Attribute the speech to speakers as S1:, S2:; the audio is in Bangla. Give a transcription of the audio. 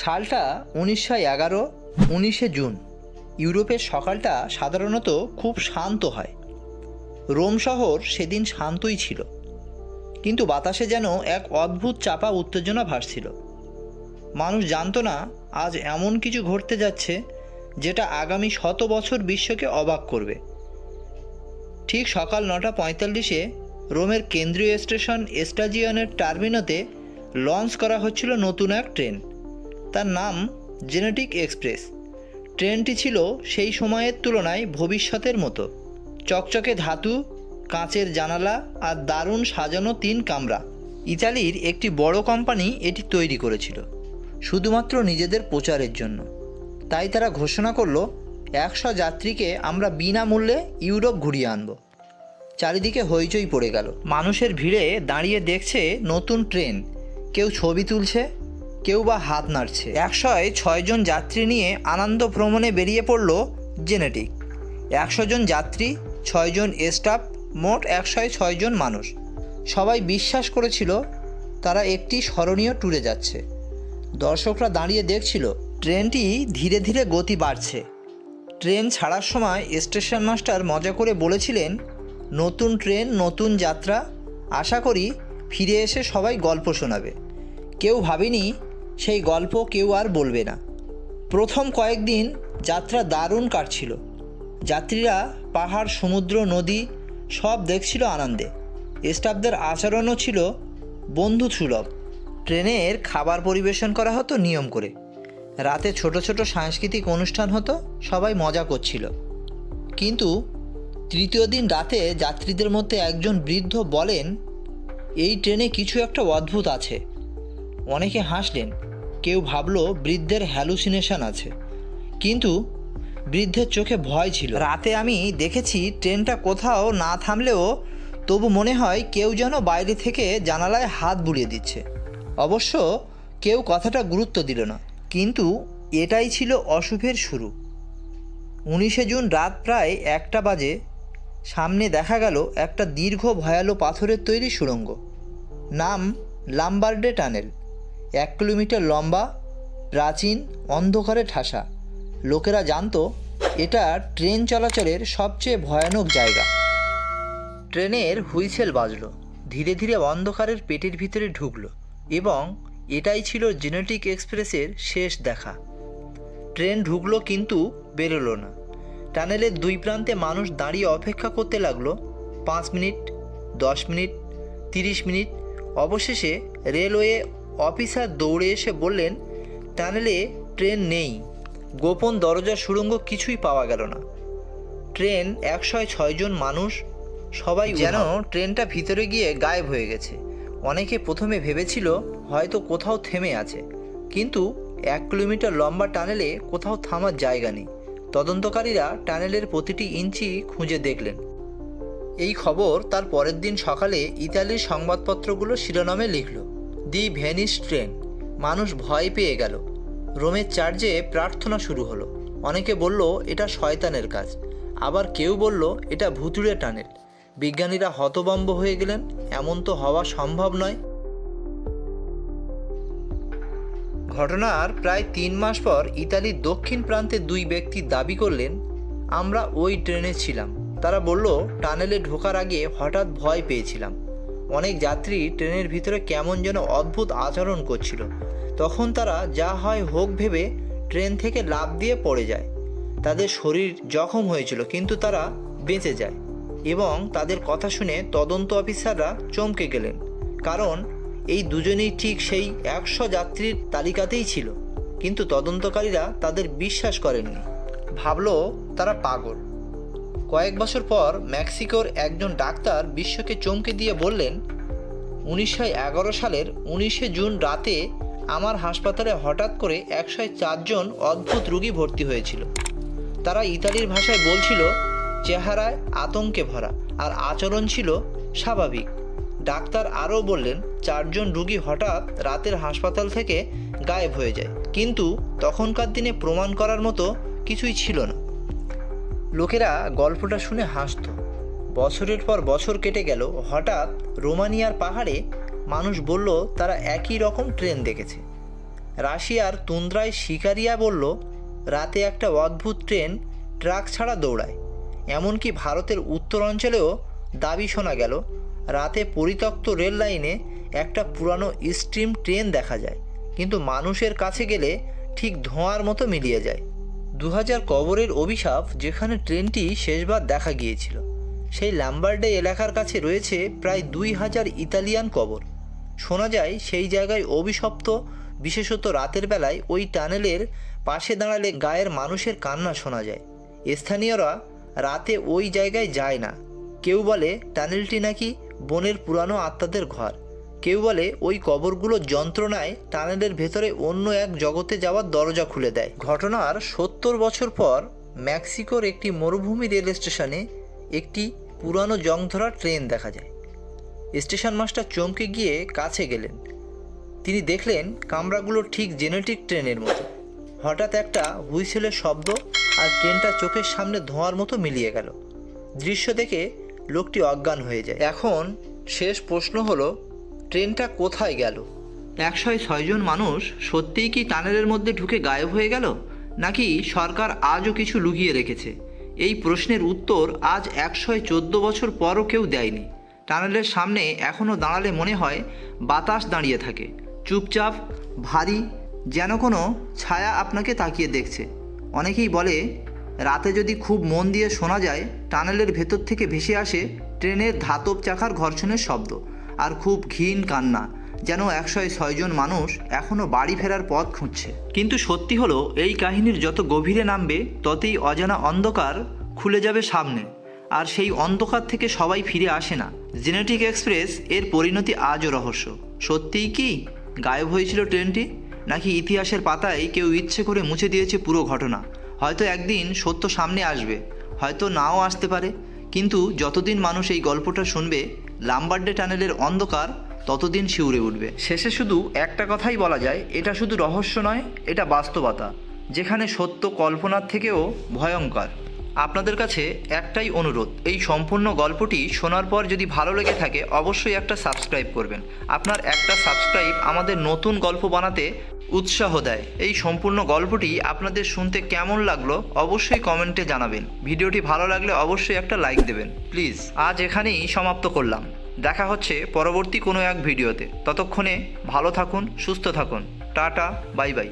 S1: সালটা 1911, 19শে জুন। ইউরোপের সকালটা সাধারণত খুব শান্ত হয়। রোম শহর সেদিন শান্তই ছিল, কিন্তু বাতাসে যেন এক অদ্ভুত চাপা উত্তেজনা ভাসছিল। মানুষ জানতো না আজ এমন কিছু ঘটতে যাচ্ছে যেটা আগামী 100 বছর বিশ্বকে অবাক করবে। ঠিক সকাল 9:45-এ রোমের কেন্দ্রীয় স্টেশন এস্টাজিয়নের টার্মিনোতে লঞ্চ করা হচ্ছিল নতুন এক ট্রেন। তার নাম জেনেটিক এক্সপ্রেস। ট্রেনটি ছিল সেই সময়ের তুলনায় ভবিষ্যতের মতো। চকচকে ধাতু, কাঁচের জানালা আর দারুণ সাজানো 3 কামরা। ইতালির একটি বড় কোম্পানি এটি তৈরি করেছিল শুধুমাত্র নিজেদের প্রচারের জন্য। তাই তারা ঘোষণা করলো 100 যাত্রীকে আমরা বিনামূল্যে ইউরোপ ঘুরিয়ে আনব। চারিদিকে হইচই পড়ে গেল। মানুষের ভিড়ে দাঁড়িয়ে দেখছে নতুন ট্রেন, কেউ ছবি তুলছে, কেউ বা হাত নাড়ছে। 106 জন যাত্রী নিয়ে আনন্দ ভ্রমণে বেরিয়ে পড়ল জেনেটিক। 100 জন যাত্রী, 6 জন স্টাফ, মোট 106 জন মানুষ। সবাই বিশ্বাস করেছিল তারা একটি স্মরণীয় ট্যুরে যাচ্ছে। দর্শকরা দাঁড়িয়ে দেখছিল ট্রেনটি ধীরে ধীরে গতি বাড়ছে। ট্রেন ছাড়ার সময় স্টেশন মাস্টার মজা করে বলেছিলেন, নতুন ট্রেন, নতুন যাত্রা, আশা করি ফিরে এসে সবাই গল্প শোনাবে। কেউ ভাবেনি সেই গল্প কেউ আর বলবে না। প্রথম কয়েকদিন যাত্রা দারুণ কাটছিল। যাত্রীরা পাহাড়, সমুদ্র, নদী সব দেখছিল আনন্দে। স্টাফদের আচরণও ছিল বন্ধুসুলভ। ট্রেনের খাবার পরিবেশন করা হতো নিয়ম করে। রাতে ছোট ছোট সাংস্কৃতিক অনুষ্ঠান হতো, সবাই মজা করছিল। কিন্তু তৃতীয় দিন রাতে যাত্রীদের মধ্যে একজন বৃদ্ধ বলেন, এই ট্রেনে কিছু একটা অদ্ভুত আছে। অনেকে হাসলেন, কেউ ভাবলো বৃদ্ধের হ্যালুসিনেশন আছে, কিন্তু বৃদ্ধের চোখে ভয় ছিল। রাতে আমি দেখেছি ট্রেনটা কোথাও না থামলেও তবু মনে হয় কেউ যেন বাইরে থেকে জানালায় হাত বুলিয়ে দিচ্ছে। অবশ্য কেউ কথাটা গুরুত্ব দিল না, কিন্তু এটাই ছিল অশুভের শুরু। 19শে জুন রাত প্রায় 1টা বাজে। সামনে দেখা গেল একটা দীর্ঘ ভয়ালো পাথরের তৈরি সুড়ঙ্গ। নাম লাম্বার্ডে টানেল। 1 কিলোমিটার লম্বা, প্রাচীন, অন্ধকারে ঠাসা। লোকেরা জানতো এটা ট্রেন চলাচলের সবচেয়ে ভয়ানক জায়গা। ট্রেনের হুইসেল বাজলো, ধীরে ধীরে অন্ধকারের পেটের ভিতরে ঢুকলো, এবং এটাই ছিল জেনেটিক এক্সপ্রেসের শেষ দেখা। ট্রেন ঢুকলো কিন্তু বেরোলো না। টানেলের 2 প্রান্তে মানুষ দাঁড়িয়ে অপেক্ষা করতে লাগলো। 5 মিনিট, 10 মিনিট, 30 মিনিট। অবশেষে রেলওয়ে অফিসার দৌড়ে এসে বললেন, টানেলে ট্রেন নেই। গোপন দরজার সুড়ঙ্গ কিছুই পাওয়া গেল না। ট্রেন 106 জন মানুষ, সবাই যেন ট্রেনটা ভিতরে গিয়ে গায়েব হয়ে গেছে। অনেকে প্রথমে ভেবেছিল হয়তো কোথাও থেমে আছে, কিন্তু 1 কিলোমিটার লম্বা টানেলে কোথাও থামার জায়গা নেই। তদন্তকারীরা টানেলের প্রতিটি ইঞ্চি খুঁজে দেখলেন। এই খবর তার পরের দিন সকালে ইতালির সংবাদপত্রগুলো শিরোনামে লিখল, দি ভেনিস ট্রেন। মানুষ ভয় পেয়ে গেল। রোমের চার্চে প্রার্থনা শুরু হলো। অনেকে বলল এটা শয়তানের কাজ, আবার কেউ বলল এটা ভুতুড়ে টানেল। বিজ্ঞানীরা হতভম্ব হয়ে গেলেন, এমন তো হওয়া সম্ভব নয়। ঘটনার প্রায় 3 মাস পর ইতালির দক্ষিণ প্রান্তে 2 ব্যক্তি দাবি করলেন, আমরা ওই ট্রেনে ছিলাম। তারা বলল, টানেলে ঢোকার আগে হঠাৎ ভয় পেয়েছিলাম। অনেক যাত্রী ট্রেনের ভিতরে কেমন যেন অদ্ভুত আচরণ করছিল। তখন তারা যা হয় হোক ভেবে ট্রেন থেকে লাফ দিয়ে পড়ে যায়। তাদের শরীর জখম হয়েছিল, কিন্তু তারা বেঁচে যায়। এবং তাদের কথা শুনে তদন্ত অফিসাররা চমকে গেলেন, কারণ এই দুজনেই ঠিক সেই 100 যাত্রীর তালিকাতেই ছিল। কিন্তু তদন্তকারীরা তাদের বিশ্বাস করেননি, ভাবলো তারা পাগল। কয়েক বছর পর মেক্সিকোর একজন ডাক্তার বিশ্বকে চমকে দিয়ে বললেন, 1911 সালের 19শে জুন রাতে আমার হাসপাতালে হঠাৎ করে 104 জন অদ্ভুত রোগী ভর্তি হয়েছিল। তারা ইতালির ভাষায় বলছিল, চেহারায় আতঙ্কে ভরা, আর আচরণ ছিল স্বাভাবিক। ডাক্তার আরও বললেন, 4 জন রোগী হঠাৎ রাতের হাসপাতাল থেকে গায়েব হয়ে যায়, কিন্তু তখনকার দিনে প্রমাণ করার মতো কিছুই ছিল না। লোকেরা গল্পটা শুনে হাসত। বছরের পর বছর কেটে গেল। হঠাৎ রোমানিয়ার পাহাড়ে মানুষ বলল তারা একই রকম ট্রেন দেখেছে। রাশিয়ার তুন্দ্রায় শিকারিয়া বলল, রাতে একটা অদ্ভুত ট্রেন ট্রাক ছাড়া দৌড়ায়। এমনকি ভারতের উত্তরাঞ্চলেও দাবি শোনা গেল, রাতে পরিত্যক্ত রেল লাইনে একটা পুরানো স্টিম ট্রেন দেখা যায়, কিন্তু মানুষের কাছে গেলে ঠিক ধোঁয়ার মতো মিলিয়ে যায়। 2000 কবরের অভিশাপ যেখানে ট্রেনটি শেষবার দেখা গিয়েছিল, সেই ল্যাম্বার্ডে এলাকার কাছে রয়েছে প্রায় 2000 ইতালিয়ান কবর। শোনা যায় সেই জায়গায় অভিশপ্ত, বিশেষত রাতের বেলায় ওই টানেলের পাশে দাঁড়ালে গায়ের মানুষের কান্না শোনা যায়। স্থানীয়রা রাতে ওই জায়গায় যায় না। কেউ বলে টানেলটি নাকি বনের পুরানো আত্মাদের ঘর, কেউ বলে ওই কবরগুলো যন্ত্রণায় টানেলের ভেতরে অন্য এক জগতে যাওয়ার দরজা খুলে দেয়। ঘটনার 70 বছর পর মেক্সিকোর একটি মরুভূমি রেল স্টেশনে একটি পুরানো জংধরা ট্রেন দেখা যায়। স্টেশন মাস্টার চমকে গিয়ে কাছে গেলেন। তিনি দেখলেন কামরাগুলো ঠিক জেনেটিক ট্রেনের মতো। হঠাৎ একটা হুইসেলের শব্দ আর ট্রেনটা চোখের সামনে ধোঁয়ার মতো মিলিয়ে গেল। দৃশ্য দেখে লোকটি অজ্ঞান হয়ে যায়। এখন শেষ প্রশ্ন হলো, ট্রেনটা কোথায় গেল? 106 জন মানুষ সত্যিই কি টানেলের মধ্যে ঢুকে গায়েব হয়ে গেল, নাকি সরকার আজও কিছু লুকিয়ে রেখেছে? এই প্রশ্নের উত্তর আজ 114 বছর পরও কেউ দেয়নি। টানেলের সামনে এখনও দাঁড়ালে মনে হয় বাতাস দাঁড়িয়ে থাকে, চুপচাপ, ভারী, যেন কোনো ছায়া আপনাকে তাকিয়ে দেখছে। অনেকেই বলে, রাতে যদি খুব মন দিয়ে শোনা যায়, টানেলের ভেতর থেকে ভেসে আসে ট্রেনের ধাতব চাকার ঘর্ষণের শব্দ আর খুব ক্ষীণ কান্না, যেন 106 জন মানুষ এখনও বাড়ি ফেরার পথ খুঁজছে। কিন্তু সত্যি হলো, এই কাহিনীর যত গভীরে নামবে ততই অজানা অন্ধকার খুলে যাবে সামনে, আর সেই অন্ধকার থেকে সবাই ফিরে আসে না। জেনেটিক এক্সপ্রেস এর পরিণতি আজও রহস্য। সত্যিই কি গায়েব হয়েছিল ট্রেনটি, নাকি ইতিহাসের পাতায় কেউ ইচ্ছে করে মুছে দিয়েছে পুরো ঘটনা? হয়তো একদিন সত্য সামনে আসবে, হয়তো নাও আসতে পারে, কিন্তু যতদিন মানুষ এই গল্পটা শুনবে, লাম্বার্ডে টানেলের অন্ধকার ততদিন শিউরে উঠবে। শেষে শুধু একটা কথাই বলা যায়, এটা শুধু রহস্য নয়, এটা বাস্তবতা, যেখানে সত্য কল্পনার থেকেও ভয়ঙ্কর। আপনাদের কাছে একটাই অনুরোধ, এই সম্পূর্ণ গল্পটি শোনার পর যদি ভালো লেগে থাকে অবশ্যই একটা সাবস্ক্রাইব করবেন। আপনার একটা সাবস্ক্রাইব আমাদের নতুন গল্প বানাতে উৎসাহ দেয়। এই সম্পূর্ণ গল্পটি আপনাদের শুনতে কেমন লাগলো অবশ্যই কমেন্টে জানাবেন। ভিডিওটি ভালো লাগলে অবশ্যই একটা লাইক দেবেন প্লিজ। আজ এখানেই সমাপ্ত করলাম। দেখা হচ্ছে পরবর্তী কোনো এক ভিডিওতে। ততক্ষণে ভালো থাকুন, সুস্থ থাকুন। Tata, bye bye.